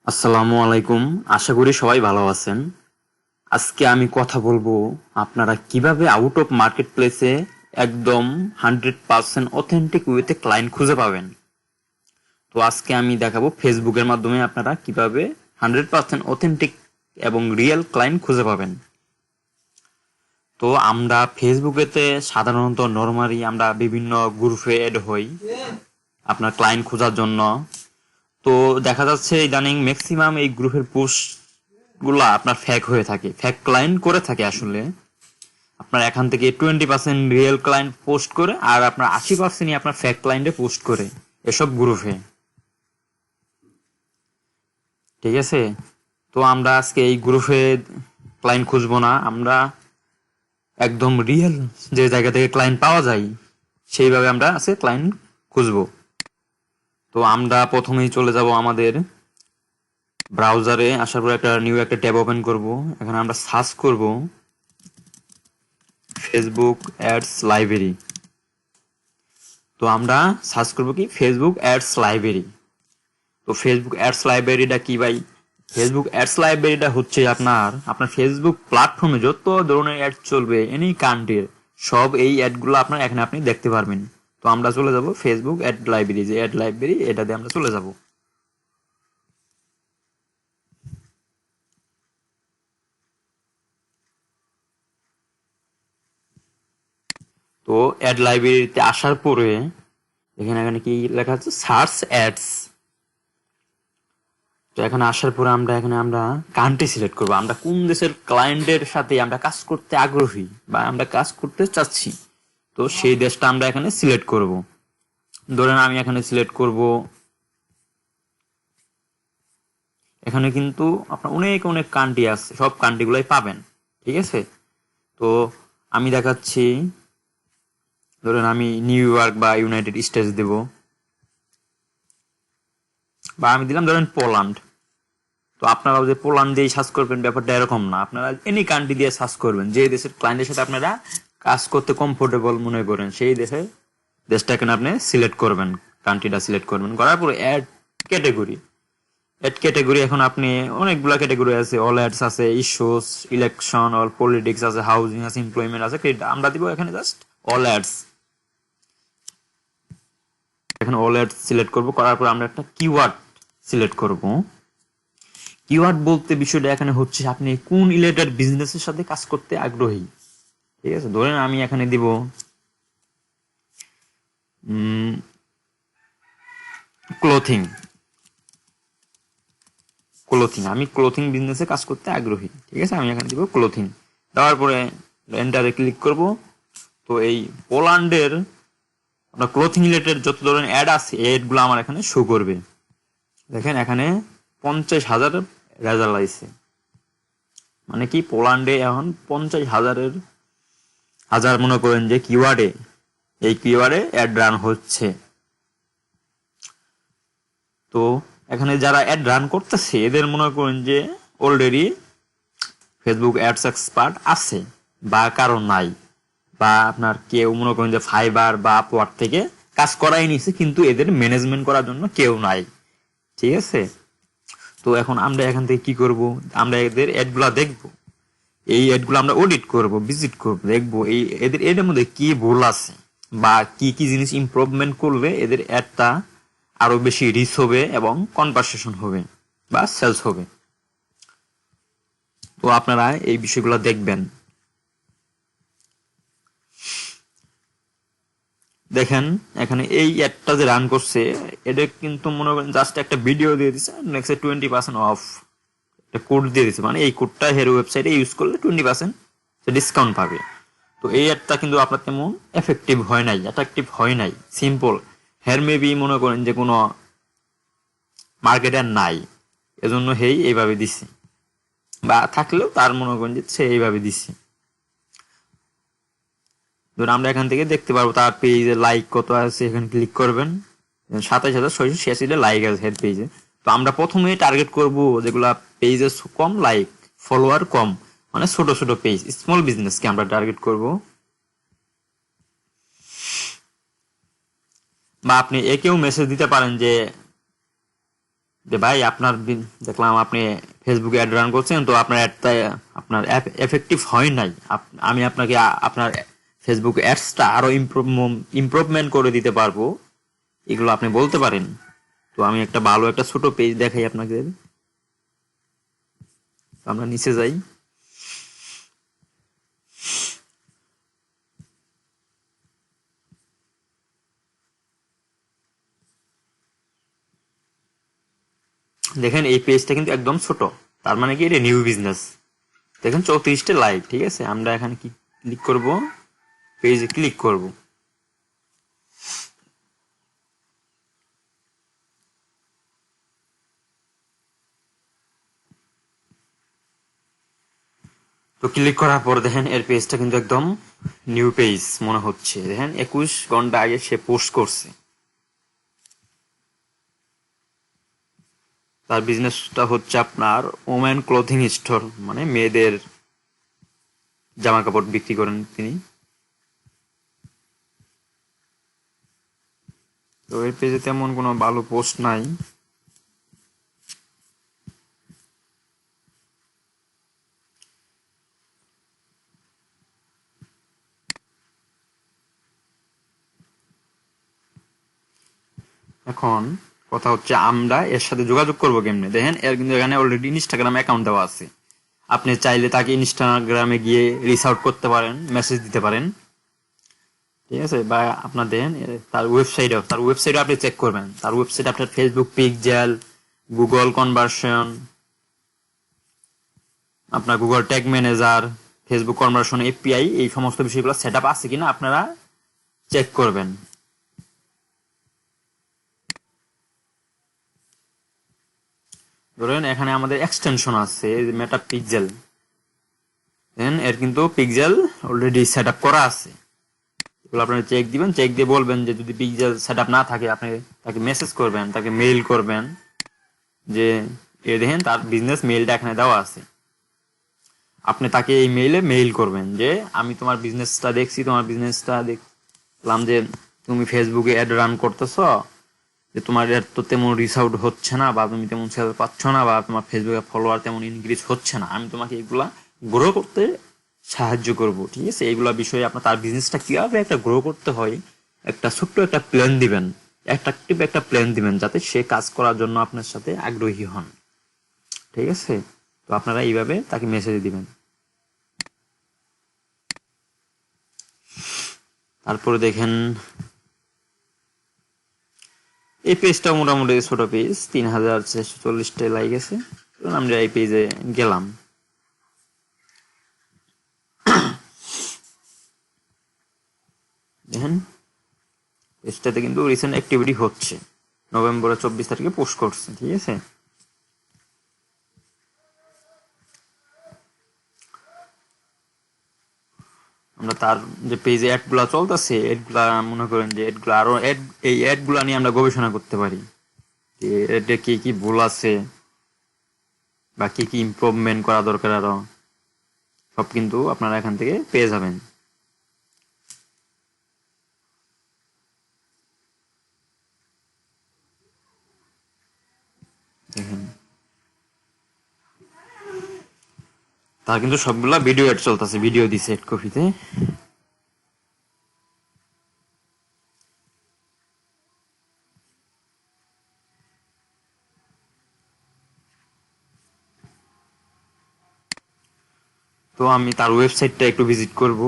আসসালামু আলাইকুম। আশা করি সবাই ভালো আছেন। আজকে আমি কথা বলবো আপনারা কিভাবে আউট অফ মার্কেট প্লেসে একদম 100% অথেন্টিক ওয়েতে ক্লায়েন্ট খুঁজে পাবেন। তো আজকে আমি দেখাবো ফেসবুকের মাধ্যমে আপনারা কিভাবে 100% অথেন্টিক এবং রিয়েল ক্লায়েন্ট খুঁজে পাবেন। তো আমরা ফেসবুকেতে সাধারণত নরমালি আমরা বিভিন্ন গ্রুপে এড হই আপনার ক্লায়েন্ট খোঁজার জন্য। তো দেখা যাচ্ছে ইদানিং ম্যাক্সিমাম এই গ্রুপের পোস্ট গুলা আপনার ফেক হয়ে থাকে, ফেক ক্লায়েন্ট করে থাকে। আসলে আপনার এখান থেকে 20% রিয়েল ক্লায়েন্ট পোস্ট করে আর আপনার 80%ই আপনার ফেক ক্লায়েন্টে পোস্ট করে এসব গ্রুপে। ঠিক আছে, তো আমরা আজকে এই গ্রুপে ক্লায়েন্ট খুঁজবো না, আমরা একদম রিয়েল যে জায়গা থেকে ক্লায়েন্ট পাওয়া যায় সেইভাবে আমরা আজকে ক্লায়েন্ট খুঁজবো। তো আমরা প্রথমেই চলে যাব আমাদের ব্রাউজারে। আসার পর একটা ট্যাব ওপেন করব। এখানে আমরা সার্চ করব ফেসবুক অ্যাডস লাইব্রেরি। তো আমরা সার্চ করব কি ফেসবুক অ্যাডস লাইব্রেরি। তো ফেসবুক অ্যাডস লাইব্রেরিটা কি ভাই? ফেসবুক অ্যাডস লাইব্রেরিটা হচ্ছে আপনার আপনার ফেসবুক প্ল্যাটফর্মে যত ধরনের অ্যাড চলবে এনি কান্ট্রির সব এই অ্যাডগুলো আপনার এখানে আপনি দেখতে পারবেন। তো আমরা চলে যাব ফেসবুক অ্যাড লাইব্রেরি, যে অ্যাড লাইব্রেরি এটাতে আমরা চলে যাব। তো অ্যাড লাইব্রেরিতে আসার পরে এখানে এখানে কি লেখা আছে? Search ads. তো এখানে আসার পরে আমরা কান্ট্রি সিলেক্ট করবো, আমরা কোন দেশের ক্লায়েন্টের সাথে আমরা কাজ করতে আগ্রহী বা আমরা কাজ করতে চাচ্ছি। তো সেই দেশটা আমরা এখানে সিলেক্ট করব। ধরেন আমি এখানে সিলেক্ট করব, এখানে কিন্তু আপনার অনেক অনেক কান্ট্রি আছে, সব কান্ট্রিগুলোই পাবেন। ঠিক আছে, তো আমি দেখাচ্ছি, ধরেন আমি নিউ ইয়র্ক বা ইউনাইটেড স্টেটস দেব, বা আমি দিলাম ধরেন পোল্যান্ড। তো আপনারা যে পোল্যান্ড দিয়ে সার্চ করবেন ব্যাপারটা এরকম না, আপনারা এনি কান্ট্রি দিয়ে সার্চ করবেন, যে দেশের ক্লায়েন্টের সাথে আপনারা কাজ করতে কমফোর্টেবল মনে করেন সেই দেশটাকে আপনি সিলেক্ট করবেন, কান্ট্রিটা সিলেক্ট করবেন। করার পরে অ্যাড ক্যাটেগরি, অ্যাড ক্যাটেগরি এখন আপনি অনেকগুলা ক্যাটেগরি আছে, অল অ্যাডস আছে, ইস্যুস, ইলেকশন, অল পলিটিক্স আছে, হাউজিং আছে, এমপ্লয়মেন্ট আছে, আমরা দিব এখানে জাস্ট অল অ্যাডস। এখানে অল অ্যাডস সিলেক্ট করব। করার পর আমরা একটা কিওয়ার্ড সিলেক্ট করব। কিওয়ার্ড বলতে বিষয়টা এখানে হচ্ছে আপনি কোন রিলেটেড বিজনেসের সাথে কাজ করতে আগ্রহী। ঠিক আছে, ধরেন আমি এখানে দিব ক্লোথিং। আমি ক্লোথিং বিজনেসে কাজ করতে আগ্রহী। ঠিক আছে, আমি এখানে দিব ক্লোথিং। দেওয়ার পরে এন্টারে ক্লিক করব। তো এই পোল্যান্ডের আপনার ক্লোথিং রিলেটেড যত ধরনের অ্যাড আছে এই অ্যাডগুলো আমার এখানে শো করবে। দেখেন এখানে 50,000 রেজাল্ট আইছে, মানে কি পোল্যান্ডে এখন 50,000 মনে করেন যে কিওয়ার্ডে, এই কিওয়ার্ডে অ্যাড রান হচ্ছে। তো এখানে যারা অ্যাড রান করতেছে এদের মনে করেন যে অলরেডি ফেসবুক অ্যাডস এক্সপার্ট আছে বা কারো নাই, বা আপনার কেউ মনে করেন যে ফাইবার বা আপওয়ার্ক থেকে কাজ করাই নিছে কিন্তু এদের ম্যানেজমেন্ট করার জন্য কেউ নাই। ঠিক আছে, তো এখন আমরা এখান থেকে কি করব? আমরা এদের অ্যাডগুলা দেখব, এই অ্যাডগুলো আমরা অডিট করব, ভিজিট করব, দেখব এই এদের মধ্যে কি ভুল আছে বা কি কি জিনিস ইমপ্রুভমেন্ট করলে এদের অ্যাডটা আরো বেশি রিচ হবে এবং কনভারসেশন হবে বা সেলস হবে। তো আপনারা এই বিষয়গুলো দেখবেন। দেখেন এখানে এই অ্যাডটা যে রান করছে এটা কিন্তু মনে করেন জাস্ট একটা ভিডিও দিয়ে দিচ্ছে, নেক্সট 20% অফ একটা কোড দিয়ে দিচ্ছে, মানে এই কোডটা হের ওয়েবসাইটে ইউজ করলে 20% ডিসকাউন্ট পাবে। তো এই অ্যাডটা কিন্তু আপনার তেমন এফেক্টিভ হয় নাই, অ্যাট্রাকটিভ হয় নাই, সিম্পল। হের মেবি মনে করেন যে কোনো মার্কেটে নাই, এজন্য হেই এইভাবে দিচ্ছে, বা থাকলেও তার মনে করেন যে সে এইভাবে দিচ্ছে। ধরুন আমরা এখান থেকে দেখতে পারবো তার পেজে লাইক কত আছে, এখানে ক্লিক করবেন, 27,686 লাইক আছে হেড পেজে। তো আমরা প্রথমে টার্গেট করব যেগুলা পেজে কম লাইক, ফলোয়ার কম, মানে ছোট ছোট পেজ, স্মল বিজনেসকে আমরা টার্গেট করব। বা আপনি একেও মেসেজ দিতে পারেন যে যে ভাই আপনার দেখলাম আপনি ফেসবুকে অ্যাড রান করছেন, তো আপনার অ্যাডটা আপনার এফেক্টিভ হয় নাই, আমি আপনাকে আপনার ফেসবুক অ্যাডসটা আরো ইমপ্রুভমেন্ট করে দিতে পারবো, এগুলো আপনি বলতে পারেন। তো আমি একটা ভালো একটা ছোট পেজ দেখাই আপনাকে। আমরা নিচে যাই। দেখেন এই পেজটা কিন্তু একদম ছোট, তার মানে কি এটা নিউ বিজনেস। দেখেন 34টা লাইক, ঠিক আছে। আমরা এখানে কি ক্লিক করব, পেজে ক্লিক করব। তো ক্লিক করার পর দেখেন এর পেজটা কিন্তু একদম নিউ পেজ মনে হচ্ছে। দেখেন 21 ঘন্টা আগে সে পোস্ট করছে। তার বিজনেসটা হচ্ছে আপনার ওমেন ক্লোথিং স্টোর, মানে মেয়েদের জামা কাপড় বিক্রি করেন তিনি। তো এই পেজে তেমন কোনো ভালো পোস্ট নাই। এখন কথা হচ্ছে আমরা এর সাথে যোগাযোগ করবো কেমনে। দেখেন এর কিন্তু এখানে অলরেডি ইনস্টাগ্রাম অ্যাকাউন্ট দেওয়া আছে। আপনি চাইলে তাকে ইনস্টাগ্রামে গিয়ে রিচ আউট করতে পারেন, মেসেজ দিতে পারেন, ঠিক আছে। বা আপনার দেন তার ওয়েবসাইটে আপনি চেক করবেন। তার ওয়েবসাইট আপনার ফেসবুক পিক্সেল, গুগল কনভার্সন, আপনার Google tag manager, Facebook conversion API, এই সমস্ত বিষয়গুলো সেট আপ আছে কিনা আপনারা চেক করবেন। ধরেন এখানে আমাদের এক্সটেনশন আছে মেটা পিক্সেল, দেন এর কিন্তু পিক্সেল অলরেডি সেট আপ করা আছে। এগুলো আপনারা চেক দিবেন, চেক দিয়ে বলবেন যে যদি পিক্সেল সেট আপ না থাকে আপনি তাকে মেসেজ করবেন, তাকে মেইল করবেন যে এ দেখেন তার বিজনেস মেইলটা এখানে দেওয়া আছে। আপনি তাকে এই মেইলে মেইল করবেন যে আমি তোমার বিজনেসটা দেখছি, তোমার বিজনেসটা দেখলাম যে তুমি ফেসবুকে অ্যাড রান করতেছ, যে তোমার অ্যাড তো তেমন রিচ আউট হচ্ছে না, বা তুমি তেমন সেল পাচ্ছ না, বা তোমার ফেসবুকে ফলোয়ার তেমন ইনক্রিজ হচ্ছে না, আমি তোমাকে এগুলা গ্রো করতে সাহায্য করব, ঠিক আছে। এইগুলা বিষয়ে আপনার তার বিজনেসটা কিভাবে একটা গ্রো করতে হয় একটা ছোট্ট একটা প্ল্যান দিবেন, অ্যাট্রাকটিভ একটা প্ল্যান দিবেন, যাতে সে কাজ করার জন্য আপনার সাথে আগ্রহী হন, ঠিক আছে। তো আপনারা এইভাবে তাকে মেসেজ দিবেন। তারপরে দেখেন এই পেজটা মোটামুটি ছোট পেজ, 3640টা লাইক আছে। আমরা এই পেজে গেলাম। দেখেন পেজটাতে কিন্তু রিসেন্ট অ্যাক্টিভিটি হচ্ছে, নভেম্বরের 24 তারিখে পোস্ট করছে, ঠিক আছে। আমরা তার যে পেজে অ্যাড গুলা চলতেছে, অ্যাড গুলা মনে করেন যে অ্যাড গুলা আরো এই অ্যাড গুলা নিয়ে আমরা গবেষণা করতে পারি, যে এতে কি কি ভুল আছে বা কি কি ইমপ্রুভমেন্ট করা দরকার আরো, সব কিন্তু আপনারা এখান থেকে পেয়ে যাবেন। দেখেন তার কিন্তু সবগুলা ভিডিও অ্যাড চলতেছে, ভিডিও দিছে অ্যাড কপিতে। তো আমি তার ওয়েবসাইটটা একটু ভিজিট করব।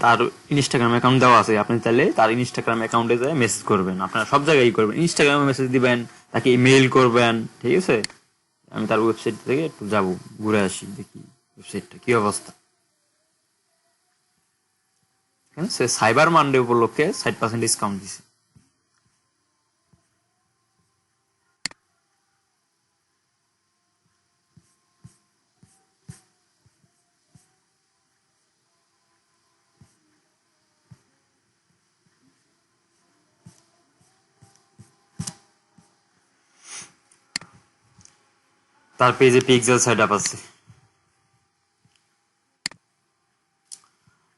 তার ইনস্টাগ্রাম অ্যাকাউন্ট দেওয়া আছে, আপনি চাইলে তার ইনস্টাগ্রাম অ্যাকাউন্টে যায় মেসেজ করবেন। আপনারা সব জায়গায় করবেন, ইনস্টাগ্রামে মেসেজ দিবেন, তাকে ইমেইল করবেন, ঠিক আছে। আমি তার ওয়েবসাইট থেকে একটু যাব, ঘুরে আসি, দেখি ওয়েবসাইটটা কি অবস্থা। ঠিক আছে, সাইবার মানডে উপলক্ষে 60% ডিসকাউন্ট দিছে। তার পেজে পিক্সেল সেট আছে।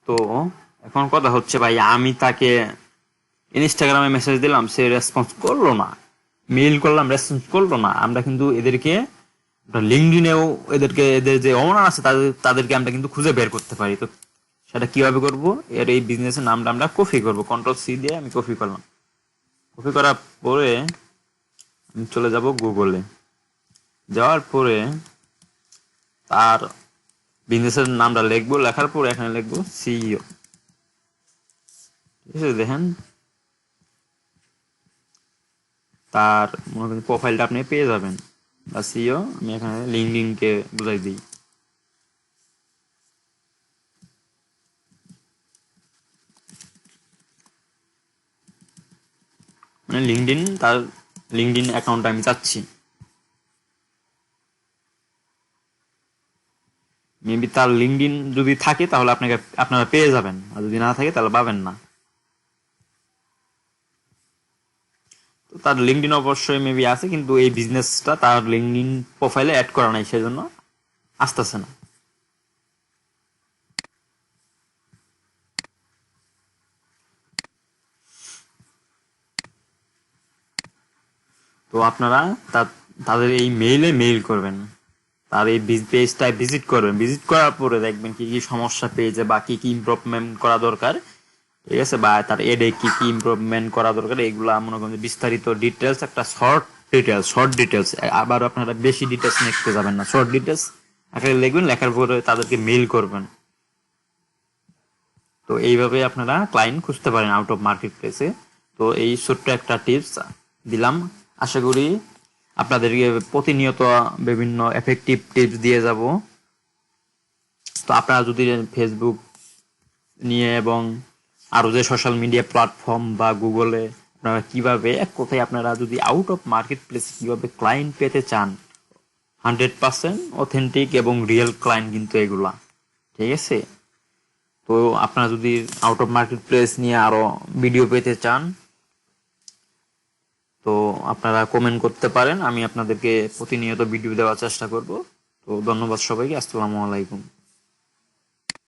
তো এখন কথা হচ্ছে ভাই, আমি তাকে ইনস্টাগ্রামে মেসেজ দিলাম, সে রেসপন্স করলো না, মেইল করলাম, রেসপন্স করলো না। আমরা কিন্তু এদেরকে লিঙ্কডিনেও এদেরকে, এদের যে ওনার আছে তাদেরকে আমরা কিন্তু খুঁজে বের করতে পারি। তো সেটা কিভাবে করব? এর এই বিজনেসের নামটা আমরা কপি করব, কন্ট্রোল সি দিয়ে আমি কপি করলাম। কপি করার পরে আমি চলে যাব গুগলে। যাওয়ার পরে তার বিজনেসের নামটা লিখবো, লেখার পরে এখানে লিখবো সিইও। ঠিক আছে, দেখেন তার মনে করেন প্রোফাইলটা আপনি পেয়ে যাবেন, বা সিইও। আমি এখানে লিঙ্কডইন কে বুঝাই দিই। মানে লিঙ্কডইন, তার লিঙ্কডইন অ্যাকাউন্ট আমি চাচ্ছি। মেবি তার লিঙ্কডইন যদি থাকে তাহলে আপনারা পেয়ে যাবেন, আর যদি না থাকে তাহলে পাবেন না। তো তার লিঙ্কডইন অবশ্যই মেবি আছে, কিন্তু এই বিজনেসটা তার লিঙ্কডইন প্রোফাইলে অ্যাড করা নাই, সেজন্য আসতেছে না। তো আপনারা তাদের এই মেইলে মেইল করবেন, তার এই পেজটায় ভিজিট করবেন। ভিজিট করার পরে দেখবেন কি কি সমস্যা পেয়েছে, বা কি কি ইমপ্রুভমেন্ট করা দরকার, ঠিক আছে, বা তার এডে কি কি ইমপ্রুভমেন্ট করা দরকার, এগুলো মনে করেন বিস্তারিত ডিটেলস, একটা শর্ট ডিটেলস। আবার আপনারা বেশি ডিটেলস লিখতে যাবেন না, শর্ট ডিটেলস আকারে লিখবেন, লেখার পরে তাদেরকে মেইল করবেন। তো এইভাবে আপনারা ক্লায়েন্ট খুঁজতে পারেন আউট অফ মার্কেট প্লেসে। তো এই ছোট্ট একটা টিপস দিলাম। আশা করি আপনাদেরকে প্রতিনিয়ত বিভিন্ন এফেক্টিভ টিপস দিয়ে যাব। তো আপনারা যদি ফেসবুক নিয়ে এবং আরো যে সোশ্যাল মিডিয়া প্ল্যাটফর্ম বা গুগলে আপনারা কিভাবে, এক কথায় আপনারা যদি আউট অফ মার্কেট প্লেসে কিভাবে ক্লায়েন্ট পেতে চান, 100% অথেন্টিক এবং রিয়েল ক্লায়েন্ট কিন্তু এগুলা, ঠিক আছে। তো আপনারা যদি আউট অফ মার্কেট প্লেস নিয়ে আরো ভিডিও পেতে চান, তো আপনারা কমেন্ট করতে পারেন, আমি আপনাদেরকে প্রতিনিয়ত ভিডিও দেওয়ার চেষ্টা করব। তো ধন্যবাদ সবাইকে, আসসালামু আলাইকুম।